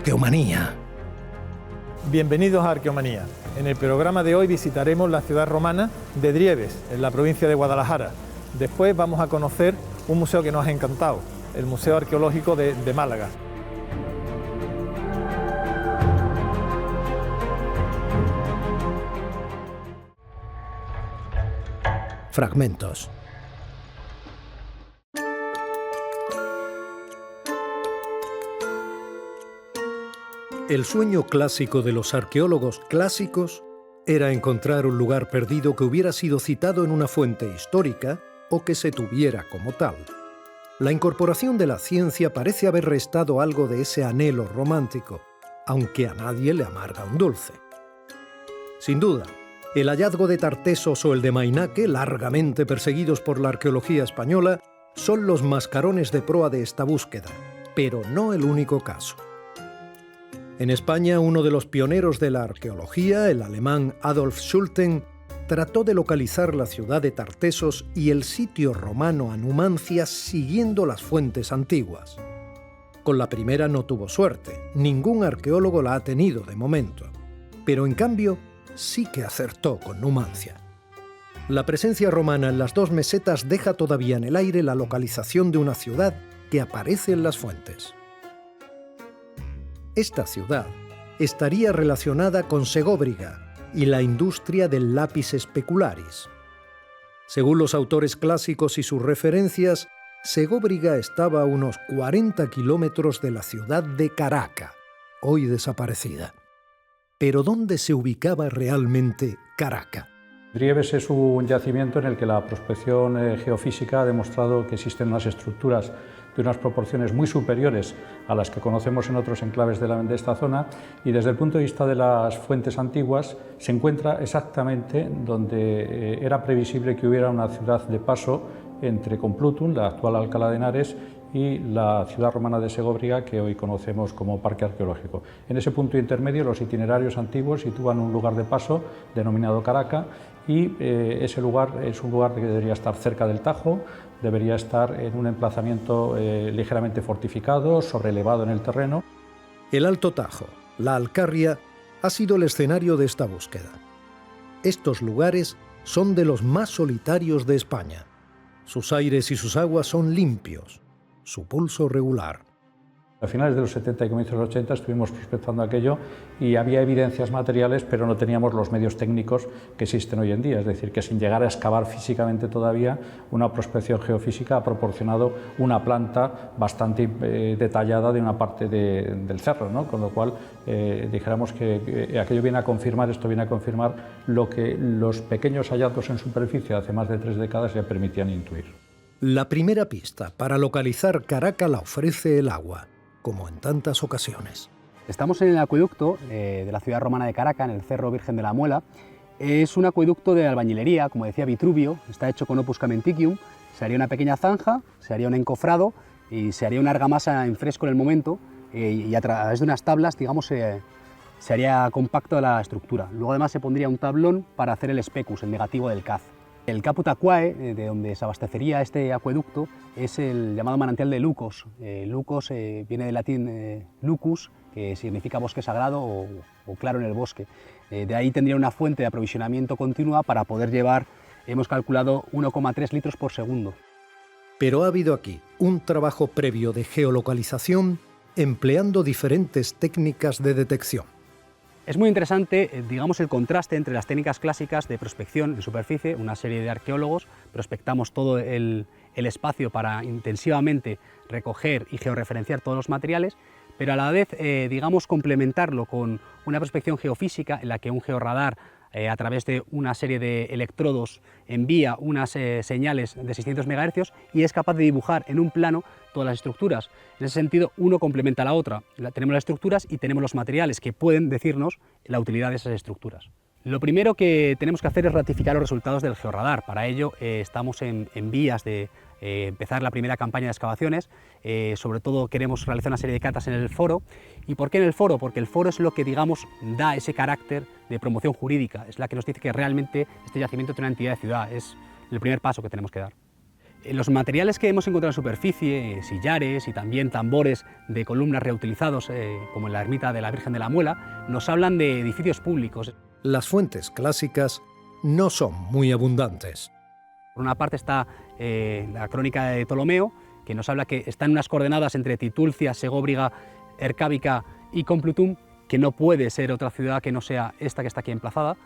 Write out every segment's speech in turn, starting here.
Arqueomanía. Bienvenidos a Arqueomanía. En el programa de hoy visitaremos la ciudad romana de Driebes, en la provincia de Guadalajara. Después vamos a conocer un museo que nos ha encantado, el Museo Arqueológico de Málaga. Fragmentos. El sueño clásico de los arqueólogos clásicos era encontrar un lugar perdido que hubiera sido citado en una fuente histórica o que se tuviera como tal. La incorporación de la ciencia parece haber restado algo de ese anhelo romántico, aunque a nadie le amarga un dulce. Sin duda, el hallazgo de Tartesos o el de Mainaque, largamente perseguidos por la arqueología española, son los mascarones de proa de esta búsqueda, pero no el único caso. En España, uno de los pioneros de la arqueología, el alemán Adolf Schulten, trató de localizar la ciudad de Tartesos y el sitio romano Anumancia siguiendo las fuentes antiguas. Con la primera no tuvo suerte, ningún arqueólogo la ha tenido de momento, pero en cambio sí que acertó con Numancia. La presencia romana en las dos mesetas deja todavía en el aire la localización de una ciudad que aparece en las fuentes. Esta ciudad estaría relacionada con Segóbriga y la industria del lápiz specularis. Según los autores clásicos y sus referencias, Segóbriga estaba a unos 40 kilómetros de la ciudad de Caraca, hoy desaparecida. Pero ¿dónde se ubicaba realmente Caraca? Driebes es un yacimiento en el que la prospección geofísica ha demostrado que existen unas estructuras de unas proporciones muy superiores a las que conocemos en otros enclaves de esta zona, y desde el punto de vista de las fuentes antiguas se encuentra exactamente donde era previsible que hubiera una ciudad de paso entre Complutum, la actual Alcalá de Henares, y la ciudad romana de Segóbriga, que hoy conocemos como Parque Arqueológico. En ese punto intermedio, los itinerarios antiguos sitúan un lugar de paso denominado Caraca, y ese lugar es un lugar que debería estar cerca del Tajo, debería estar en un emplazamiento ligeramente fortificado, sobrelevado en el terreno. El Alto Tajo, la Alcarria, ha sido el escenario de esta búsqueda. Estos lugares son de los más solitarios de España. Sus aires y sus aguas son limpios, su pulso regular. A finales de los 70 y comienzos de los 80 estuvimos prospectando aquello y había evidencias materiales, pero no teníamos los medios técnicos que existen hoy en día. Es decir, que sin llegar a excavar físicamente todavía, una prospección geofísica ha proporcionado una planta bastante detallada de una parte del cerro, ¿no? Con lo cual, dijéramos que aquello viene a confirmar, esto viene a confirmar lo que los pequeños hallazgos en superficie hace más de 3 décadas ya permitían intuir. La primera pista para localizar Caraca la ofrece el agua, como en tantas ocasiones. Estamos en el acueducto de la ciudad romana de Caraca, en el Cerro Virgen de la Muela. Es un acueducto de albañilería, como decía Vitruvio, está hecho con opus camenticium. Se haría una pequeña zanja, se haría un encofrado y se haría una argamasa en fresco en el momento, y a través de unas tablas, digamos, se haría compacto la estructura. Luego además se pondría un tablón para hacer el specus, el negativo del caz. El Caput Aquae, de donde se abastecería este acueducto, es el llamado manantial de Lucos. Lucos viene del latín lucus, que significa bosque sagrado o claro en el bosque. De ahí tendría una fuente de aprovisionamiento continua para poder llevar, hemos calculado, 1,3 litros por segundo. Pero ha habido aquí un trabajo previo de geolocalización empleando diferentes técnicas de detección. Es muy interesante, digamos, el contraste entre las técnicas clásicas de prospección en superficie. Una serie de arqueólogos prospectamos todo el espacio para intensivamente recoger y georreferenciar todos los materiales, pero a la vez, digamos, complementarlo con una prospección geofísica en la que un georradar, a través de una serie de electrodos, envía unas señales de 600 MHz y es capaz de dibujar en un plano todas las estructuras. En ese sentido, uno complementa a la otra. Tenemos las estructuras y tenemos los materiales que pueden decirnos la utilidad de esas estructuras. Lo primero que tenemos que hacer es ratificar los resultados del georradar. Para ello estamos en vías de empezar la primera campaña de excavaciones. Sobre todo queremos realizar una serie de catas en el foro. ¿Y por qué en el foro? Porque el foro es lo que, digamos, da ese carácter de promoción jurídica. Es la que nos dice que realmente este yacimiento tiene una entidad de ciudad. Es el primer paso que tenemos que dar. Los materiales que hemos encontrado en superficie, sillares y también tambores de columnas reutilizados, como en la ermita de la Virgen de la Muela, nos hablan de edificios públicos. Las fuentes clásicas no son muy abundantes. Por una parte está la crónica de Ptolomeo, que nos habla que está en unas coordenadas entre Titulcia, Segóbriga, Ercábica y Complutum, que no puede ser otra ciudad que no sea esta que está aquí emplazada.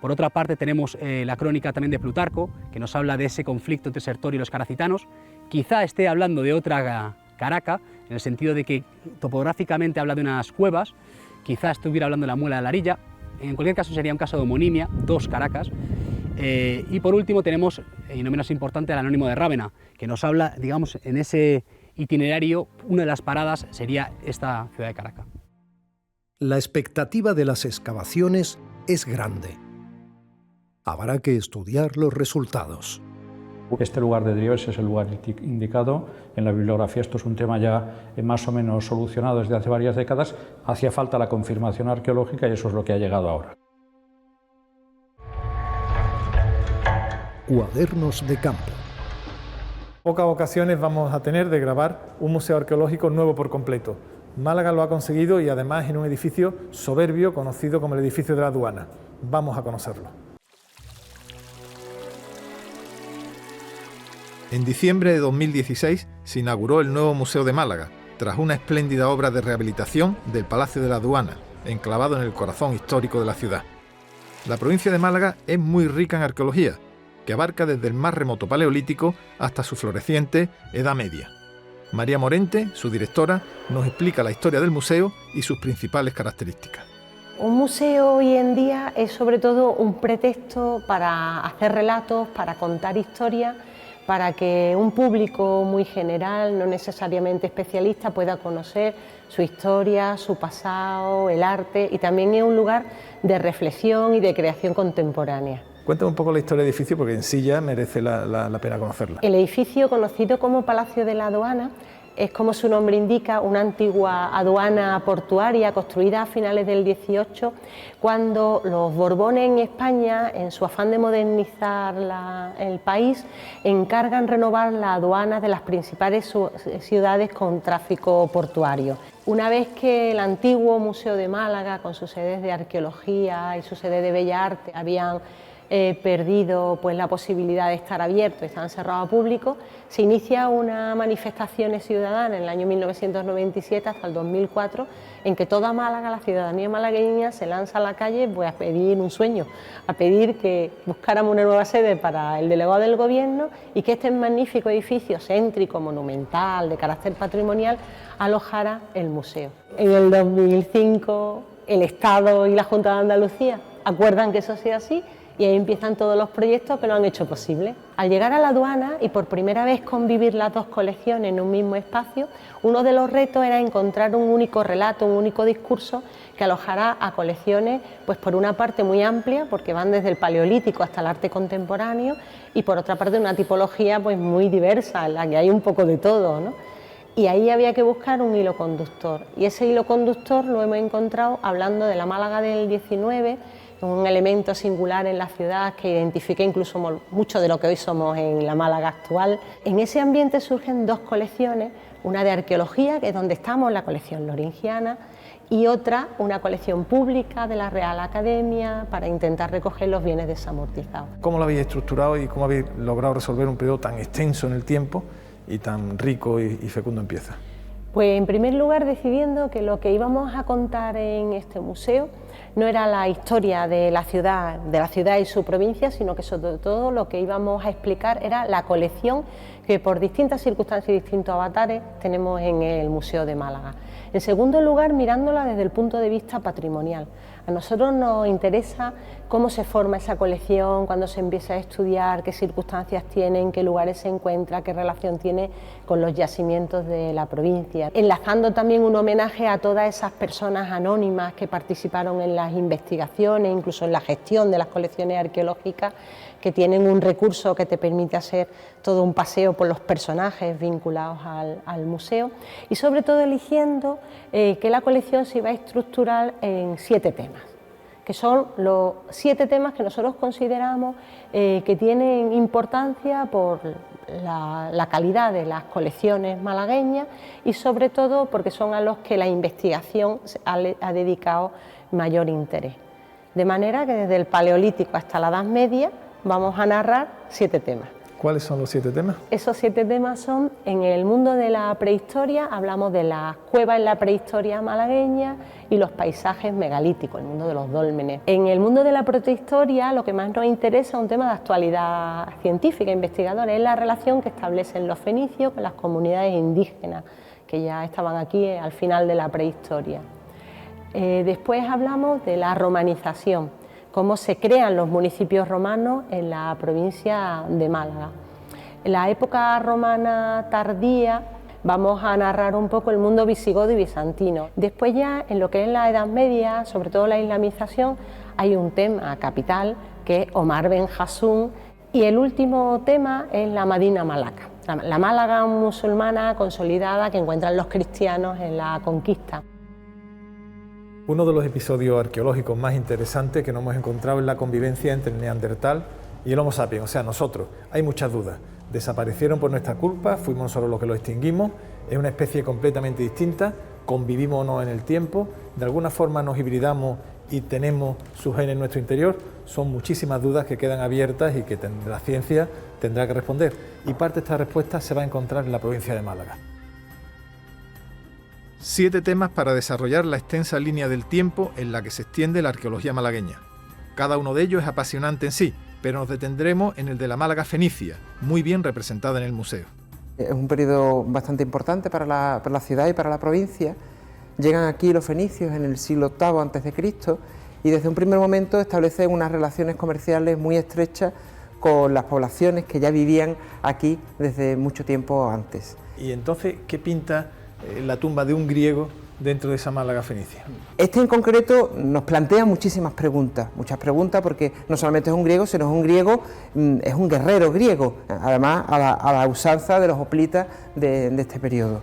Por otra parte tenemos la crónica también de Plutarco, que nos habla de ese conflicto entre Sertorio y los caracitanos. Quizá esté hablando de otra Caraca, en el sentido de que topográficamente habla de unas cuevas, quizá estuviera hablando de la Muela de la Arilla. En cualquier caso sería un caso de homonimia, dos Caracas. Y por último tenemos, y no menos importante, el Anónimo de Rávena, que nos habla, digamos, en ese itinerario, una de las paradas sería esta ciudad de Caracas. La expectativa de las excavaciones es grande. Habrá que estudiar los resultados. Este lugar de Driebes es el lugar indicado. En la bibliografía esto es un tema ya más o menos solucionado desde hace varias décadas. Hacía falta la confirmación arqueológica y eso es lo que ha llegado ahora. Cuadernos de campo. Pocas ocasiones vamos a tener de grabar un museo arqueológico nuevo por completo. Málaga lo ha conseguido y además en un edificio soberbio conocido como el edificio de la aduana. Vamos a conocerlo. En diciembre de 2016 se inauguró el nuevo Museo de Málaga, tras una espléndida obra de rehabilitación del Palacio de la Aduana, enclavado en el corazón histórico de la ciudad. La provincia de Málaga es muy rica en arqueología, que abarca desde el más remoto paleolítico hasta su floreciente Edad Media. María Morente, su directora, nos explica la historia del museo y sus principales características. Un museo hoy en día es sobre todo un pretexto para hacer relatos, para contar historias, para que un público muy general, no necesariamente especialista, pueda conocer su historia, su pasado, el arte, y también es un lugar de reflexión y de creación contemporánea. Cuéntame un poco la historia del edificio porque en sí ya merece la pena conocerla. El edificio, conocido como Palacio de la Aduana, es, como su nombre indica, una antigua aduana portuaria construida a finales del 18, cuando los Borbones en España, en su afán de modernizar el país, encargan renovar la aduana de las principales ciudades con tráfico portuario. Una vez que el antiguo Museo de Málaga, con sus sedes de arqueología y su sede de Bellas Artes, habían perdido pues la posibilidad de estar abierto, estaban cerrados al público, se inicia una manifestación ciudadana en el año 1997 hasta el 2004, en que toda Málaga, la ciudadanía malagueña, se lanza a la calle pues, a pedir un sueño, a pedir que buscáramos una nueva sede para el delegado del gobierno y que este magnífico edificio céntrico, monumental, de carácter patrimonial, alojara el museo. En el 2005 el Estado y la Junta de Andalucía acuerdan que eso sea así, y ahí empiezan todos los proyectos que lo han hecho posible. Al llegar a la aduana y por primera vez convivir las dos colecciones en un mismo espacio, uno de los retos era encontrar un único relato, un único discurso que alojara a colecciones, pues por una parte muy amplia, porque van desde el paleolítico hasta el arte contemporáneo, y por otra parte una tipología pues muy diversa, en la que hay un poco de todo, ¿no? Y ahí había que buscar un hilo conductor, y ese hilo conductor lo hemos encontrado hablando de la Málaga del 19, un elemento singular en la ciudad que identifica incluso mucho de lo que hoy somos en la Málaga actual. En ese ambiente surgen dos colecciones, una de arqueología, que es donde estamos, la colección loringiana, y otra, una colección pública de la Real Academia, para intentar recoger los bienes desamortizados. ¿Cómo lo habéis estructurado y cómo habéis logrado resolver un periodo tan extenso en el tiempo y tan rico y fecundo en piezas? Pues en primer lugar decidiendo que lo que íbamos a contar en este museo no era la historia de la ciudad y su provincia, sino que sobre todo lo que íbamos a explicar era la colección que por distintas circunstancias y distintos avatares tenemos en el Museo de Málaga. En segundo lugar, mirándola desde el punto de vista patrimonial. A nosotros nos interesa cómo se forma esa colección, cuándo se empieza a estudiar, qué circunstancias tiene, en qué lugares se encuentra, qué relación tiene con los yacimientos de la provincia. Enlazando también un homenaje a todas esas personas anónimas que participaron en las investigaciones, incluso en la gestión de las colecciones arqueológicas, que tienen un recurso que te permite hacer todo un paseo por los personajes vinculados al museo, y sobre todo eligiendo que la colección se iba a estructurar en 7 temas, que son los 7 temas que nosotros consideramos que tienen importancia por la calidad de las colecciones malagueñas y sobre todo porque son a los que la investigación ha dedicado mayor interés. De manera que desde el Paleolítico hasta la Edad Media vamos a narrar 7 temas. ¿Cuáles son los 7 temas? Esos 7 temas son: en el mundo de la prehistoria hablamos de las cuevas en la prehistoria malagueña y los paisajes megalíticos, el mundo de los dólmenes. En el mundo de la protohistoria lo que más nos interesa es un tema de actualidad científica, investigadora, es la relación que establecen los fenicios con las comunidades indígenas que ya estaban aquí al final de la prehistoria. Después hablamos de la romanización, cómo se crean los municipios romanos en la provincia de Málaga. En la época romana tardía vamos a narrar un poco el mundo visigodo y bizantino. Después ya en lo que es la Edad Media, sobre todo la islamización, hay un tema capital que es Omar Ben Hassún, y el último tema es la Madina Malaca, la Málaga musulmana consolidada que encuentran los cristianos en la conquista. Uno de los episodios arqueológicos más interesantes que nos hemos encontrado es la convivencia entre el Neandertal y el Homo sapiens, o sea, nosotros. Hay muchas dudas. Desaparecieron por nuestra culpa, fuimos nosotros los que lo extinguimos, es una especie completamente distinta, convivimos o no en el tiempo, de alguna forma nos hibridamos y tenemos su gen en nuestro interior. Son muchísimas dudas que quedan abiertas y que la ciencia tendrá que responder. Y parte de esta respuesta se va a encontrar en la provincia de Málaga. 7 temas para desarrollar la extensa línea del tiempo en la que se extiende la arqueología malagueña. Cada uno de ellos es apasionante en sí, pero nos detendremos en el de la Málaga fenicia, muy bien representada en el museo. Es un periodo bastante importante para la ciudad y para la provincia. Llegan aquí los fenicios en el siglo VIII a.C. y desde un primer momento establecen unas relaciones comerciales muy estrechas con las poblaciones que ya vivían aquí desde mucho tiempo antes. Y entonces, ¿qué pinta la tumba de un griego dentro de esa Málaga fenicia? Este en concreto nos plantea muchas preguntas porque no solamente es un griego, sino es un griego, es un guerrero griego, además a la usanza de los hoplitas de este periodo.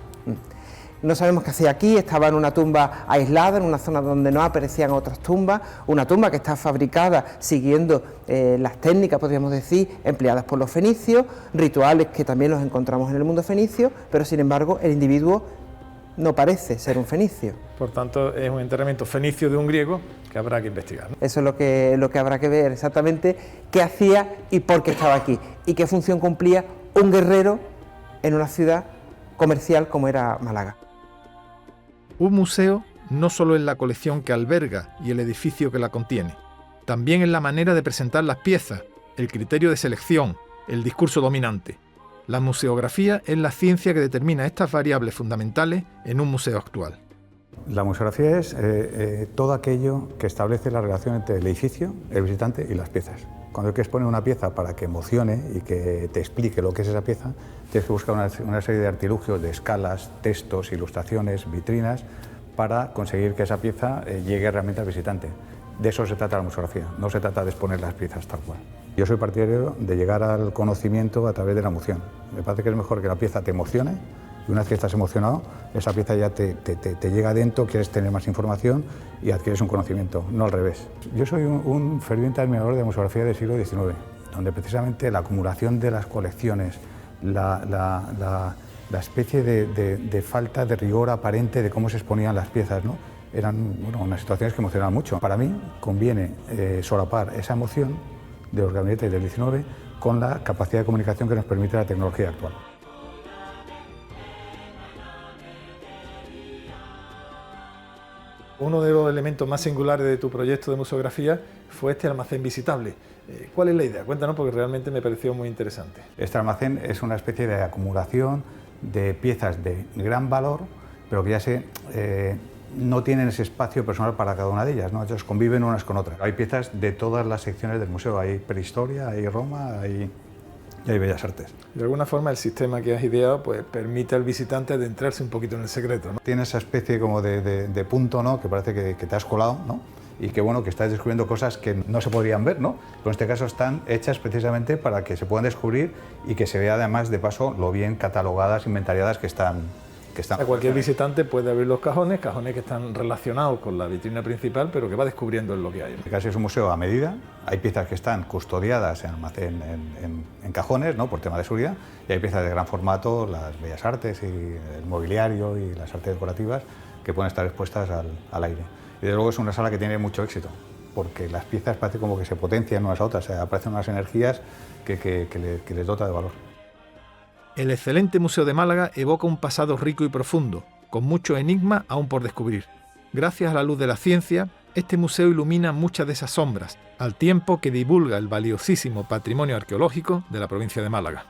No sabemos qué hacía aquí, estaba en una tumba aislada, en una zona donde no aparecían otras tumbas, una tumba que está fabricada siguiendo las técnicas, podríamos decir, empleadas por los fenicios, rituales que también los encontramos en el mundo fenicio, pero sin embargo el individuo no parece ser un fenicio. Por tanto, es un enterramiento fenicio de un griego que habrá que investigar, ¿no? Eso es lo que habrá que ver exactamente, qué hacía y por qué estaba aquí, y qué función cumplía un guerrero en una ciudad comercial como era Málaga. Un museo no solo en la colección que alberga y el edificio que la contiene, también en la manera de presentar las piezas, el criterio de selección, el discurso dominante. La museografía es la ciencia que determina estas variables fundamentales en un museo actual. La museografía es todo aquello que establece la relación entre el edificio, el visitante y las piezas. Cuando hay que exponer una pieza para que emocione y que te explique lo que es esa pieza, tienes que buscar una serie de artilugios de escalas, textos, ilustraciones, vitrinas, para conseguir que esa pieza llegue realmente al visitante. De eso se trata la museografía, no se trata de exponer las piezas tal cual. Yo soy partidario de llegar al conocimiento a través de la emoción. Me parece que es mejor que la pieza te emocione, y una vez que estás emocionado, esa pieza ya te llega adentro, quieres tener más información y adquieres un conocimiento, no al revés. Yo soy un ferviente admirador de la museografía del siglo XIX, donde precisamente la acumulación de las colecciones, la especie de falta de rigor aparente de cómo se exponían las piezas, ¿no? Eran unas situaciones que emocionaban mucho. Para mí conviene solapar esa emoción de los gabinetes del XIX con la capacidad de comunicación que nos permite la tecnología actual. Uno de los elementos más singulares de tu proyecto de museografía fue este almacén visitable. ¿Cuál es la idea? Cuéntanos, porque realmente me pareció muy interesante. Este almacén es una especie de acumulación de piezas de gran valor, pero que ya no tienen ese espacio personal para cada una de ellas, ¿no? Ellos conviven unas con otras. Hay piezas de todas las secciones del museo, hay prehistoria, hay Roma, y hay bellas artes. De alguna forma el sistema que has ideado pues, permite al visitante adentrarse un poquito en el secreto, ¿no? Tiene esa especie como de punto, ¿no? Que parece que te has colado, ¿no? Y que bueno, que estás descubriendo cosas que no se podrían ver, ¿no? Pero en este caso están hechas precisamente para que se puedan descubrir y que se vea además de paso lo bien catalogadas, inventariadas que están que están... Cualquier visitante puede abrir los cajones que están relacionados con la vitrina principal, pero que va descubriendo en lo que hay. Casi es un museo a medida, hay piezas que están custodiadas en almacén, en cajones, ¿no?, por tema de seguridad, y hay piezas de gran formato, las bellas artes y el mobiliario y las artes decorativas, que pueden estar expuestas al aire. Y desde luego es una sala que tiene mucho éxito, porque las piezas parece como que se potencian unas a otras, aparecen unas energías que les dota de valor. El excelente Museo de Málaga evoca un pasado rico y profundo, con mucho enigma aún por descubrir. Gracias a la luz de la ciencia, este museo ilumina muchas de esas sombras, al tiempo que divulga el valiosísimo patrimonio arqueológico de la provincia de Málaga.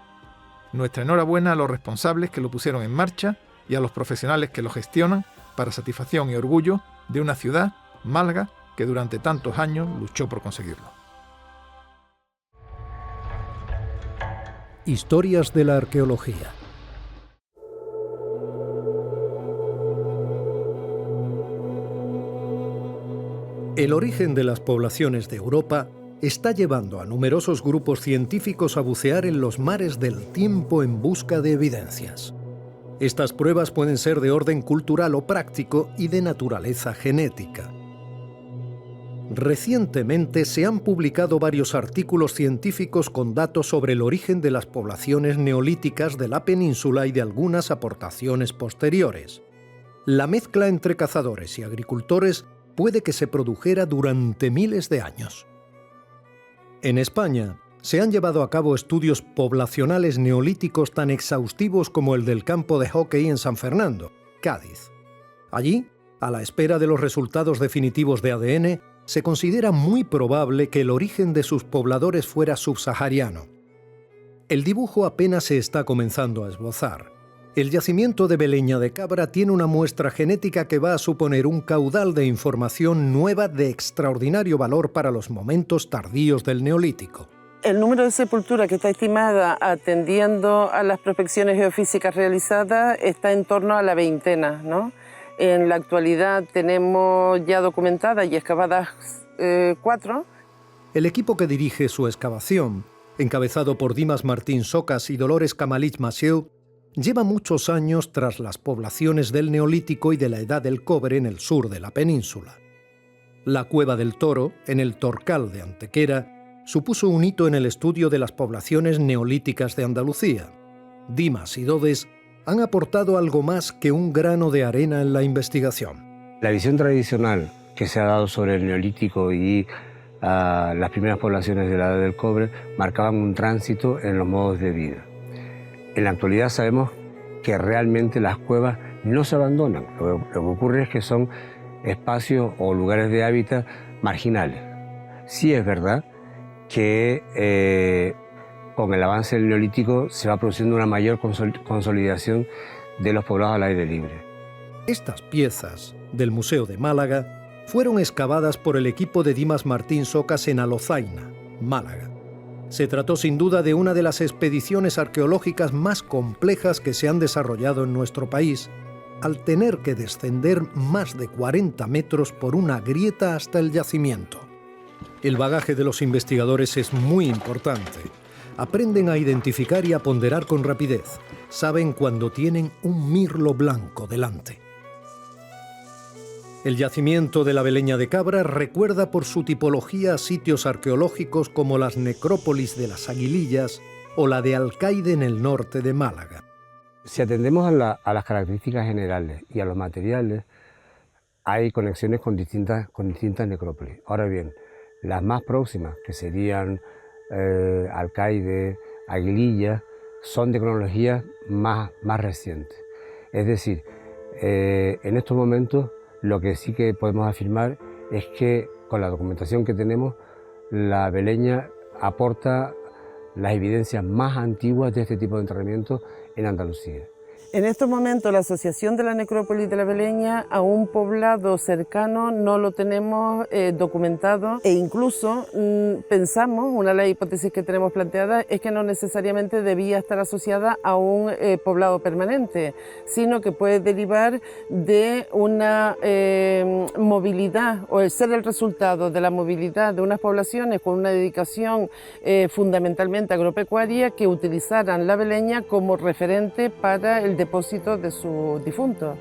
Nuestra enhorabuena a los responsables que lo pusieron en marcha y a los profesionales que lo gestionan, para satisfacción y orgullo de una ciudad, Málaga, que durante tantos años luchó por conseguirlo. Historias de la arqueología. El origen de las poblaciones de Europa está llevando a numerosos grupos científicos a bucear en los mares del tiempo en busca de evidencias. Estas pruebas pueden ser de orden cultural o práctico y de naturaleza genética. Recientemente se han publicado varios artículos científicos con datos sobre el origen de las poblaciones neolíticas de la península y de algunas aportaciones posteriores. La mezcla entre cazadores y agricultores puede que se produjera durante miles de años. En España se han llevado a cabo estudios poblacionales neolíticos tan exhaustivos como el del campo de hockey en San Fernando, Cádiz. Allí, a la espera de los resultados definitivos de ADN, se considera muy probable que el origen de sus pobladores fuera subsahariano. El dibujo apenas se está comenzando a esbozar. El yacimiento de Beleña de Cabra tiene una muestra genética que va a suponer un caudal de información nueva de extraordinario valor para los momentos tardíos del Neolítico. El número de sepulturas que está estimada atendiendo a las prospecciones geofísicas realizadas está en torno a la veintena, ¿no? En la actualidad tenemos ya documentadas y excavadas 4. El equipo que dirige su excavación, encabezado por Dimas Martín Socas y Dolores Camalich Massieu, lleva muchos años tras las poblaciones del Neolítico y de la Edad del Cobre en el sur de la península. La Cueva del Toro, en el Torcal de Antequera, supuso un hito en el estudio de las poblaciones neolíticas de Andalucía. Dimas y Dodes han aportado algo más que un grano de arena en la investigación. La visión tradicional que se ha dado sobre el Neolítico y las primeras poblaciones de la Edad del Cobre marcaban un tránsito en los modos de vida. En la actualidad sabemos que realmente las cuevas no se abandonan. Lo que ocurre es que son espacios o lugares de hábitat marginales. Sí es verdad que con el avance del Neolítico se va produciendo una mayor consolidación de los poblados al aire libre. Estas piezas del Museo de Málaga fueron excavadas por el equipo de Dimas Martín Socas en Alozaina, Málaga. Se trató sin duda de una de las expediciones arqueológicas más complejas que se han desarrollado en nuestro país, al tener que descender más de 40 metros por una grieta hasta el yacimiento. El bagaje de los investigadores es muy importante. Aprenden a identificar y a ponderar con rapidez. Saben cuando tienen un mirlo blanco delante. El yacimiento de la Beleña de Cabra recuerda por su tipología a sitios arqueológicos como las necrópolis de las Aguilillas o la de Alcaide en el norte de Málaga. Si atendemos a las características generales y a los materiales, hay conexiones con distintas necrópolis. Ahora bien, las más próximas, que serían Alcaide, Aguililla, son de cronología más reciente. Es decir, en estos momentos lo que sí que podemos afirmar es que con la documentación que tenemos, la Beleña aporta las evidencias más antiguas de este tipo de enterramientos en Andalucía. En estos momentos la asociación de la necrópolis de la Beleña a un poblado cercano no lo tenemos documentado e incluso pensamos, una de las hipótesis que tenemos planteadas es que no necesariamente debía estar asociada a un poblado permanente, sino que puede derivar de una movilidad o ser el resultado de la movilidad de unas poblaciones con una dedicación fundamentalmente agropecuaria que utilizaran la Beleña como referente para el depósito de sus difuntos.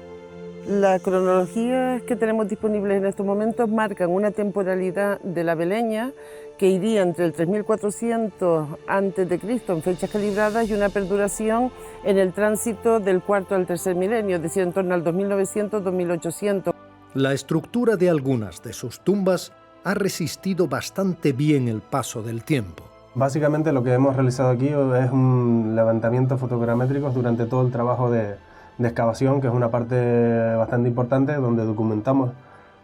Las cronologías que tenemos disponibles en estos momentos marcan una temporalidad de la Beleña que iría entre el 3400 a.C. en fechas calibradas y una perduración en el tránsito del cuarto al tercer milenio, es decir, en torno al 2900-2800. La estructura de algunas de sus tumbas ha resistido bastante bien el paso del tiempo. Básicamente lo que hemos realizado aquí es un levantamiento fotogramétrico durante todo el trabajo de excavación, que es una parte bastante importante donde documentamos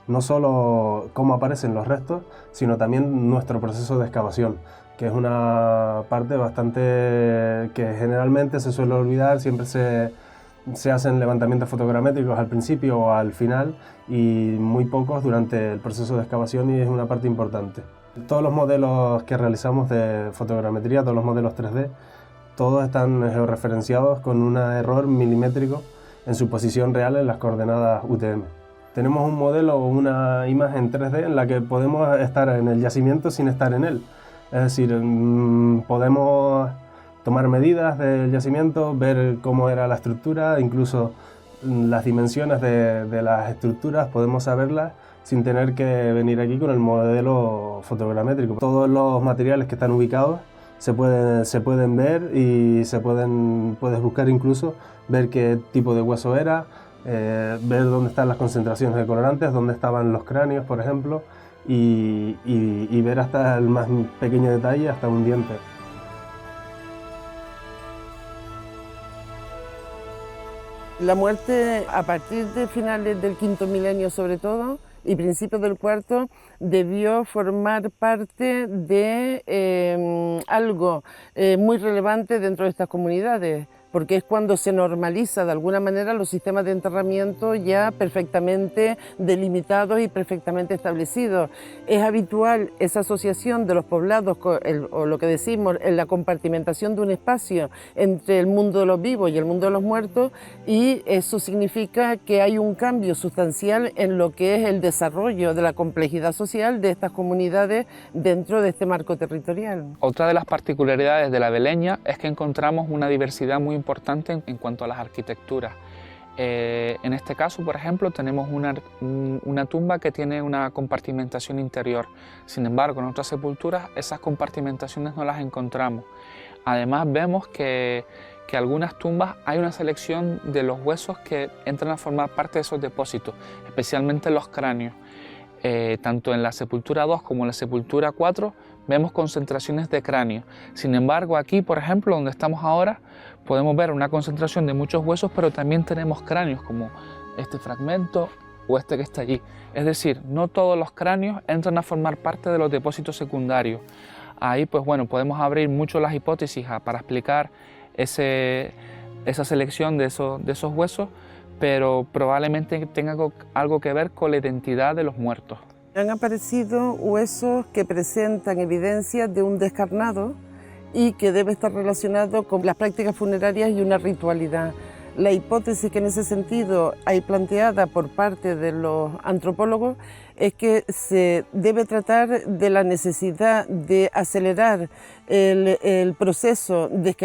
no solo cómo aparecen los restos, sino también nuestro proceso de excavación, que es una parte bastante que generalmente se suele olvidar. Siempre se hacen levantamientos fotogramétricos al principio o al final y muy pocos durante el proceso de excavación, y es una parte importante. Todos los modelos que realizamos de fotogrametría, todos los modelos 3D, todos están georreferenciados con un error milimétrico en su posición real en las coordenadas UTM. Tenemos un modelo o una imagen 3D en la que podemos estar en el yacimiento sin estar en él. Es decir, podemos tomar medidas del yacimiento, ver cómo era la estructura, incluso las dimensiones de las estructuras, podemos saberlas sin tener que venir aquí con el modelo fotogramétrico. Todos los materiales que están ubicados se pueden ver y puedes buscar incluso ver qué tipo de hueso era, ver dónde están las concentraciones de colorantes, dónde estaban los cráneos, por ejemplo, y ver hasta el más pequeño detalle, hasta un diente. La muerte, a partir de finales del quinto milenio sobre todo, y principios del cuarto, debió formar parte de algo muy relevante dentro de estas comunidades, porque es cuando se normaliza de alguna manera los sistemas de enterramiento ya perfectamente delimitados y perfectamente establecidos. Es habitual esa asociación de los poblados o lo que decimos, en la compartimentación de un espacio entre el mundo de los vivos y el mundo de los muertos, y eso significa que hay un cambio sustancial en lo que es el desarrollo de la complejidad social de estas comunidades dentro de este marco territorial. Otra de las particularidades de la Beleña es que encontramos una diversidad muy importante en cuanto a las arquitecturas. En este caso, por ejemplo, tenemos una tumba que tiene una compartimentación interior. Sin embargo, en otras sepulturas esas compartimentaciones no las encontramos. Además, vemos que algunas tumbas hay una selección de los huesos que entran a formar parte de esos depósitos, especialmente los cráneos. Tanto en la sepultura 2 como en la sepultura 4 vemos concentraciones de cráneo. Sin embargo, aquí, por ejemplo, donde estamos ahora, podemos ver una concentración de muchos huesos, pero también tenemos cráneos, como este fragmento o este que está allí. Es decir, no todos los cráneos entran a formar parte de los depósitos secundarios. Ahí, pues bueno, podemos abrir mucho las hipótesis para explicar esa selección de esos huesos, pero probablemente tenga algo que ver con la identidad de los muertos. Han aparecido huesos que presentan evidencias de un descarnado y que debe estar relacionado con las prácticas funerarias y una ritualidad. La hipótesis que en ese sentido hay planteada por parte de los antropólogos es que se debe tratar de la necesidad de acelerar el proceso de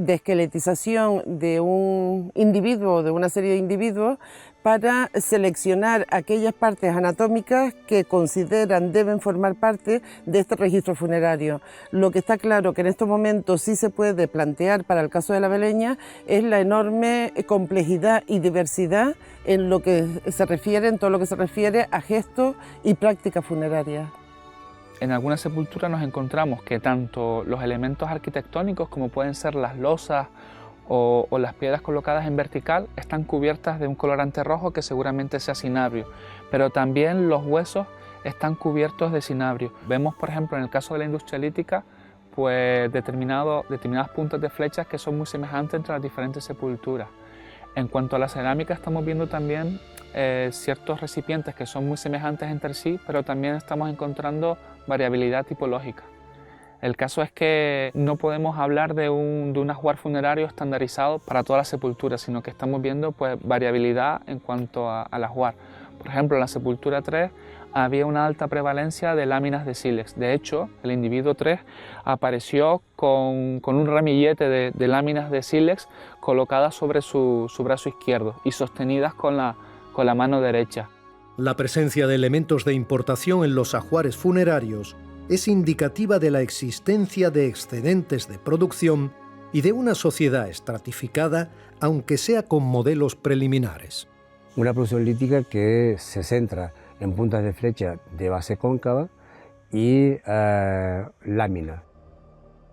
esqueletización de un individuo, de una serie de individuos, para seleccionar aquellas partes anatómicas que consideran deben formar parte de este registro funerario. Lo que está claro que en estos momentos sí se puede plantear para el caso de la Beleña es la enorme complejidad y diversidad en lo que se refiere, en todo lo que se refiere a gestos y prácticas funerarias. En algunas sepulturas nos encontramos que tanto los elementos arquitectónicos, como pueden ser las losas o las piedras colocadas en vertical, están cubiertas de un colorante rojo que seguramente sea cinabrio, pero también los huesos están cubiertos de cinabrio. Vemos, por ejemplo, en el caso de la industria lítica, pues determinadas puntas de flechas que son muy semejantes entre las diferentes sepulturas. En cuanto a la cerámica, estamos viendo también ciertos recipientes que son muy semejantes entre sí, pero también estamos encontrando variabilidad tipológica. El caso es que no podemos hablar de un ajuar funerario estandarizado para todas las sepulturas, sino que estamos viendo pues variabilidad en cuanto al ajuar. Por ejemplo, en la sepultura 3 había una alta prevalencia de láminas de sílex. De hecho, el individuo 3 apareció con un ramillete de láminas de sílex colocadas sobre su brazo izquierdo y sostenidas con la mano derecha. La presencia de elementos de importación en los ajuares funerarios es indicativa de la existencia de excedentes de producción y de una sociedad estratificada, aunque sea con modelos preliminares. Una producción lítica que se centra en puntas de flecha de base cóncava y lámina.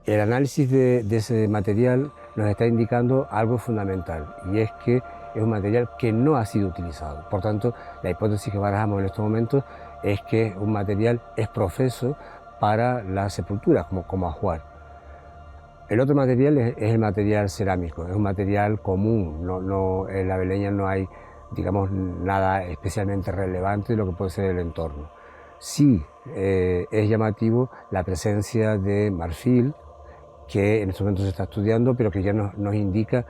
El análisis de ese material nos está indicando algo fundamental, y es que es un material que no ha sido utilizado. Por tanto, la hipótesis que barajamos en estos momentos es que un material es profeso para la sepultura, como ajuar. El otro material es el material cerámico, es un material común, en la Beleña no hay, digamos, nada especialmente relevante de lo que puede ser el entorno. Sí es llamativo la presencia de marfil, que en estos momentos se está estudiando, pero que ya nos indica,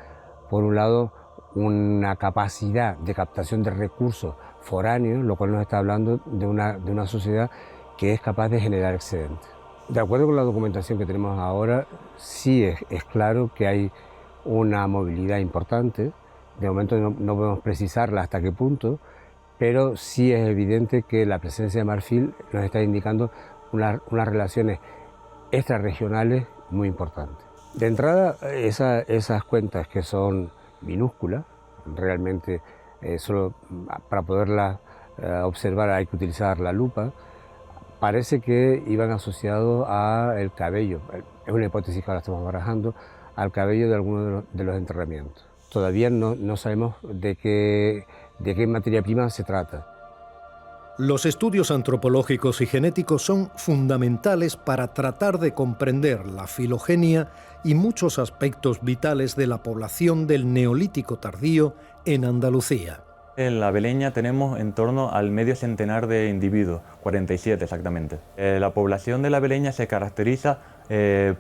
por un lado, una capacidad de captación de recursos foráneos, lo cual nos está hablando de una sociedad que es capaz de generar excedentes. De acuerdo con la documentación que tenemos ahora, sí es claro que hay una movilidad importante. De momento no podemos precisarla hasta qué punto, pero sí es evidente que la presencia de marfil nos está indicando unas relaciones extrarregionales muy importantes. De entrada, esas cuentas que son minúsculas, realmente solo para poderlas observar hay que utilizar la lupa, parece que iban asociados al cabello, es una hipótesis que ahora estamos barajando, al cabello de algunos de los enterramientos. Todavía no sabemos de qué materia prima se trata. Los estudios antropológicos y genéticos son fundamentales para tratar de comprender la filogenia y muchos aspectos vitales de la población del Neolítico tardío en Andalucía. En la Beleña tenemos en torno al medio centenar de individuos, 47 exactamente. La población de la Beleña se caracteriza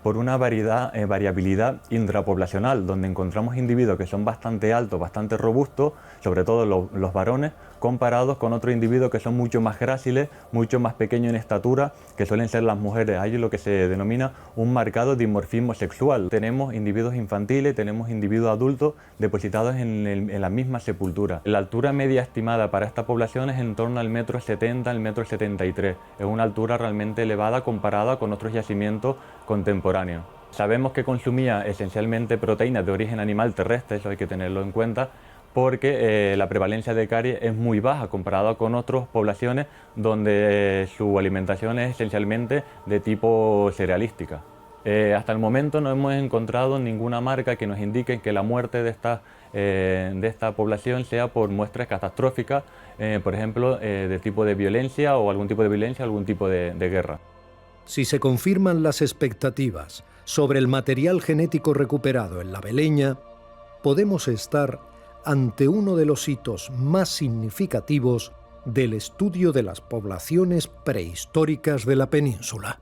por una variabilidad intrapoblacional, donde encontramos individuos que son bastante altos, bastante robustos, sobre todo los varones, comparados con otros individuos que son mucho más gráciles, mucho más pequeños en estatura, que suelen ser las mujeres. Hay lo que se denomina un marcado dimorfismo sexual. Tenemos individuos infantiles, tenemos individuos adultos depositados en la misma sepultura. La altura media estimada para esta población es en torno al 1,70 m, al 1,73 m. Es una altura realmente elevada comparada con otros yacimientos contemporáneos. Sabemos que consumía esencialmente proteínas de origen animal terrestre, eso hay que tenerlo en cuenta, porque la prevalencia de caries es muy baja comparada con otras poblaciones donde su alimentación es esencialmente de tipo cerealística. Hasta el momento no hemos encontrado ninguna marca que nos indique que la muerte de esta población sea por muestras catastróficas, por ejemplo, de tipo de violencia o algún tipo de violencia, algún tipo de guerra. Si se confirman las expectativas sobre el material genético recuperado en la Beleña, podemos estar ante uno de los hitos más significativos del estudio de las poblaciones prehistóricas de la península.